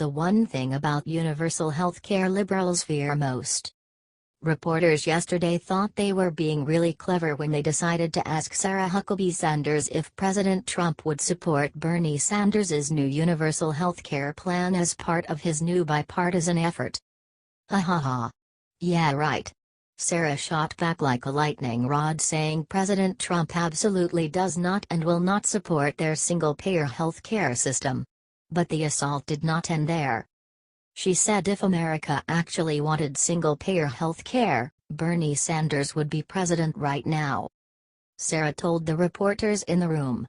the one thing about universal health care liberals fear most. Reporters yesterday thought they were being really clever when they decided to ask Sarah Huckabee Sanders if President Trump would support Bernie Sanders' new universal health care plan as part of his new bipartisan effort. Ha ha ha. Yeah, right. Sarah shot back like a lightning rod, saying President Trump absolutely does not and will not support their single-payer health care system. But the assault did not end there. She said if America actually wanted single-payer health care, Bernie Sanders would be president right now. Sarah told the reporters in the room.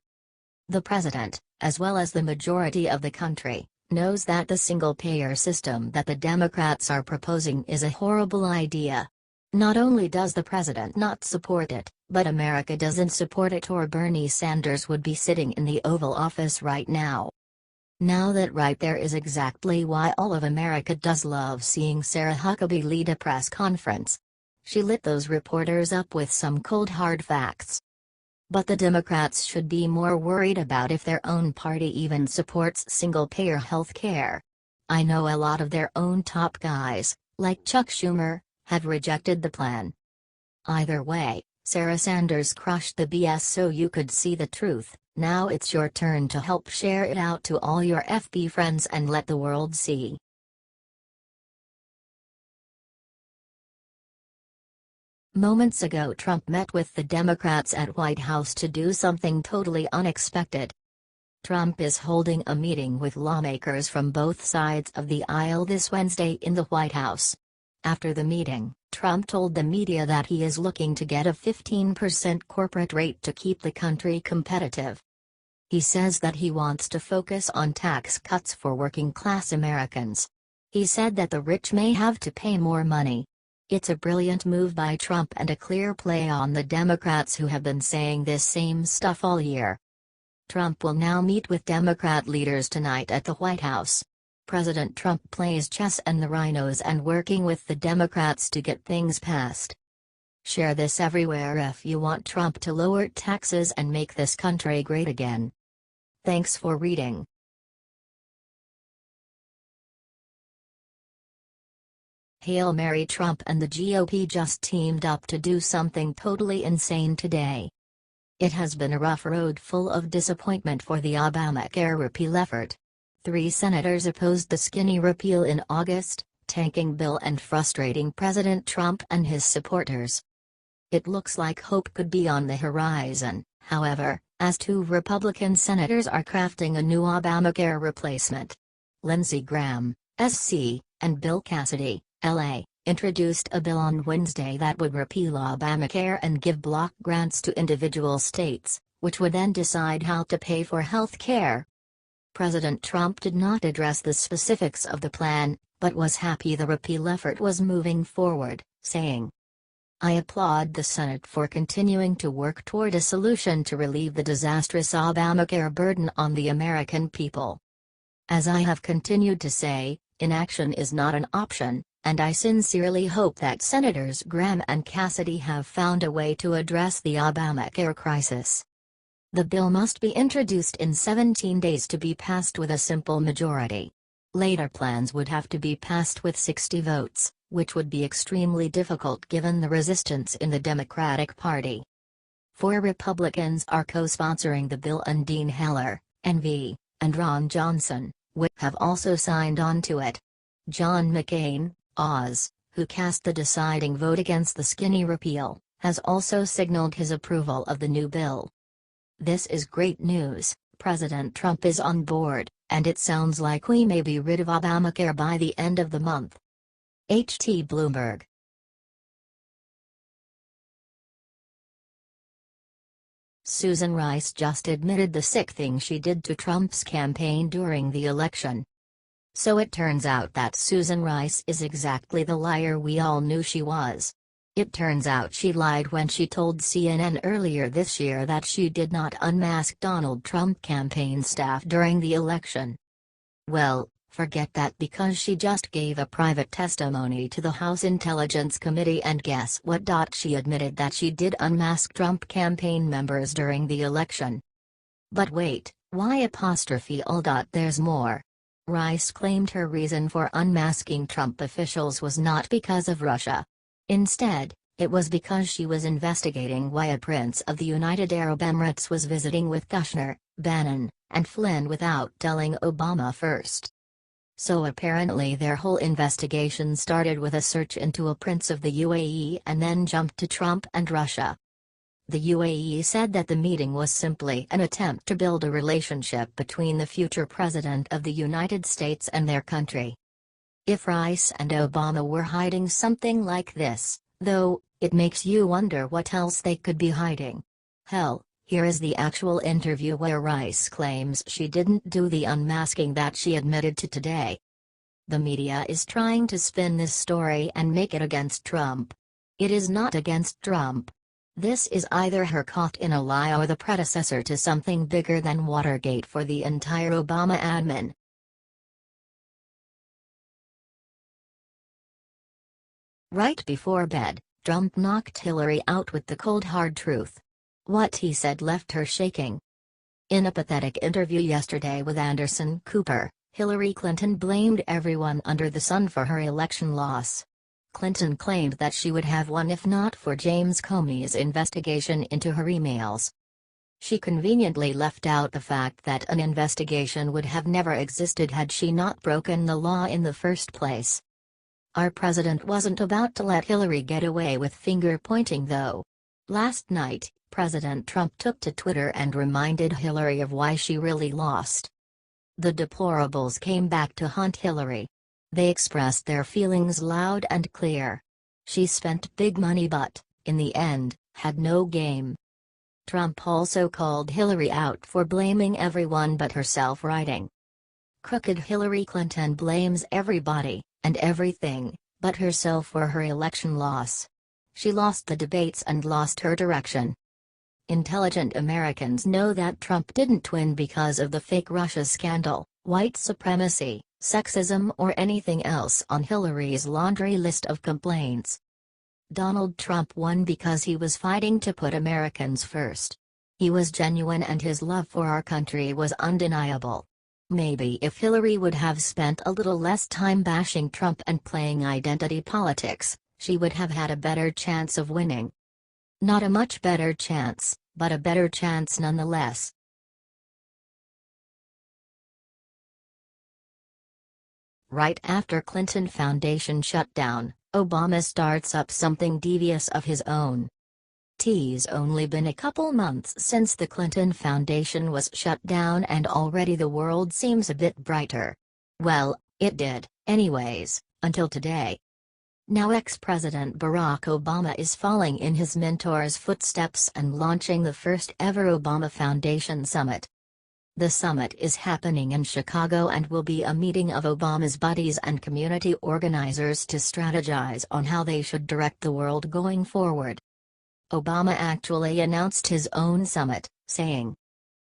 The president, as well as the majority of the country, knows that the single-payer system that the Democrats are proposing is a horrible idea. Not only does the president not support it, but America doesn't support it, or Bernie Sanders would be sitting in the Oval Office right now. Now that right there is exactly why all of America does love seeing Sarah Huckabee lead a press conference. She lit those reporters up with some cold hard facts. But the Democrats should be more worried about if their own party even supports single-payer health care. I know a lot of their own top guys, like Chuck Schumer, have rejected the plan. Either way, Sarah Sanders crushed the BS so you could see the truth. Now it's your turn to help share it out to all your FB friends and let the world see. Moments ago, Trump met with the Democrats at White House to do something totally unexpected. Trump is holding a meeting with lawmakers from both sides of the aisle this Wednesday in the White House. After the meeting, Trump told the media that he is looking to get a 15% corporate rate to keep the country competitive. He says that he wants to focus on tax cuts for working-class Americans. He said that the rich may have to pay more money. It's a brilliant move by Trump and a clear play on the Democrats who have been saying this same stuff all year. Trump will now meet with Democrat leaders tonight at the White House. President Trump plays chess and the rhinos and working with the Democrats to get things passed. Share this everywhere if you want Trump to lower taxes and make this country great again. Thanks for reading. Hail Mary. Trump and the GOP just teamed up to do something totally insane today. It has been a rough road full of disappointment for the Obamacare repeal effort. 3 senators opposed the skinny repeal in August, tanking bill and frustrating President Trump and his supporters. It looks like hope could be on the horizon, however, as 2 Republican senators are crafting a new Obamacare replacement. Lindsey Graham, SC, and Bill Cassidy, LA, introduced a bill on Wednesday that would repeal Obamacare and give block grants to individual states, which would then decide how to pay for health care. President Trump did not address the specifics of the plan, but was happy the repeal effort was moving forward, saying, "I applaud the Senate for continuing to work toward a solution to relieve the disastrous Obamacare burden on the American people. As I have continued to say, inaction is not an option, and I sincerely hope that Senators Graham and Cassidy have found a way to address the Obamacare crisis. The bill must be introduced in 17 days to be passed with a simple majority. Later plans would have to be passed with 60 votes, which would be extremely difficult given the resistance in the Democratic Party." 4 Republicans are co-sponsoring the bill, and Dean Heller, NV, and Ron Johnson, which have also signed on to it. John McCain, Oz, who cast the deciding vote against the skinny repeal, has also signaled his approval of the new bill. "This is great news. President Trump is on board, and it sounds like we may be rid of Obamacare by the end of the month." H.T. Bloomberg. Susan Rice just admitted the sick thing she did to Trump's campaign during the election. So it turns out that Susan Rice is exactly the liar we all knew she was. It turns out she lied when she told CNN earlier this year that she did not unmask Donald Trump campaign staff during the election. Well, forget that, because she just gave a private testimony to the House Intelligence Committee, and guess what? She admitted that she did unmask Trump campaign members during the election. But wait, why apostrophe all? There's more. Rice claimed her reason for unmasking Trump officials was not because of Russia. Instead, it was because she was investigating why a prince of the United Arab Emirates was visiting with Kushner, Bannon, and Flynn without telling Obama first. So apparently their whole investigation started with a search into a prince of the UAE and then jumped to Trump and Russia. The UAE said that the meeting was simply an attempt to build a relationship between the future president of the United States and their country. If Rice and Obama were hiding something like this, though, it makes you wonder what else they could be hiding. Hell, here is the actual interview where Rice claims she didn't do the unmasking that she admitted to today. The media is trying to spin this story and make it against Trump. It is not against Trump. This is either her caught in a lie or the predecessor to something bigger than Watergate for the entire Obama admin. Right before bed, Trump knocked Hillary out with the cold hard truth. What he said left her shaking. In a pathetic interview yesterday with Anderson Cooper, Hillary Clinton blamed everyone under the sun for her election loss. Clinton claimed that she would have won if not for James Comey's investigation into her emails. She conveniently left out the fact that an investigation would have never existed had she not broken the law in the first place. Our president wasn't about to let Hillary get away with finger-pointing though. Last night, President Trump took to Twitter and reminded Hillary of why she really lost. The deplorables came back to haunt Hillary. They expressed their feelings loud and clear. She spent big money but, in the end, had no game. Trump also called Hillary out for blaming everyone but herself, writing, "Crooked Hillary Clinton blames everybody, and everything, but herself for her election loss. She lost the debates and lost her direction." Intelligent Americans know that Trump didn't win because of the fake Russia scandal, white supremacy, sexism or anything else on Hillary's laundry list of complaints. Donald Trump won because he was fighting to put Americans first. He was genuine and his love for our country was undeniable. Maybe if Hillary would have spent a little less time bashing Trump and playing identity politics, she would have had a better chance of winning. Not a much better chance, but a better chance nonetheless. Right after Clinton Foundation shutdown, Obama starts up something devious of his own. It's only been a couple months since the Clinton Foundation was shut down and already the world seems a bit brighter. Well, it did, anyways, until today. Now ex-President Barack Obama is following in his mentor's footsteps and launching the first ever Obama Foundation Summit. The summit is happening in Chicago and will be a meeting of Obama's buddies and community organizers to strategize on how they should direct the world going forward. Obama actually announced his own summit, saying,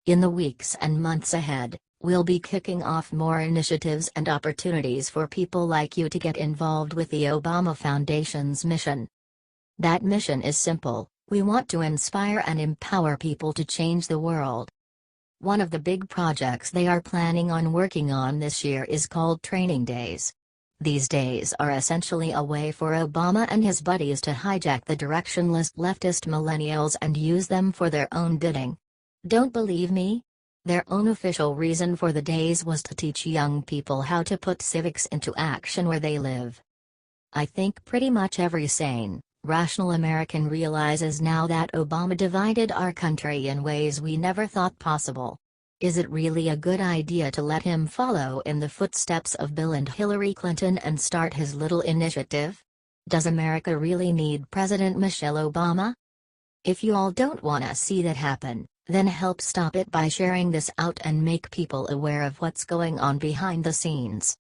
"In the weeks and months ahead, we'll be kicking off more initiatives and opportunities for people like you to get involved with the Obama Foundation's mission. That mission is simple: we want to inspire and empower people to change the world." One of the big projects they are planning on working on this year is called Training Days. These days are essentially a way for Obama and his buddies to hijack the directionless leftist millennials and use them for their own bidding. Don't believe me? Their own official reason for the days was to teach young people how to put civics into action where they live. I think pretty much every sane, rational American realizes now that Obama divided our country in ways we never thought possible. Is it really a good idea to let him follow in the footsteps of Bill and Hillary Clinton and start his little initiative? Does America really need President Michelle Obama? If you all don't wanna see that happen, then help stop it by sharing this out and make people aware of what's going on behind the scenes.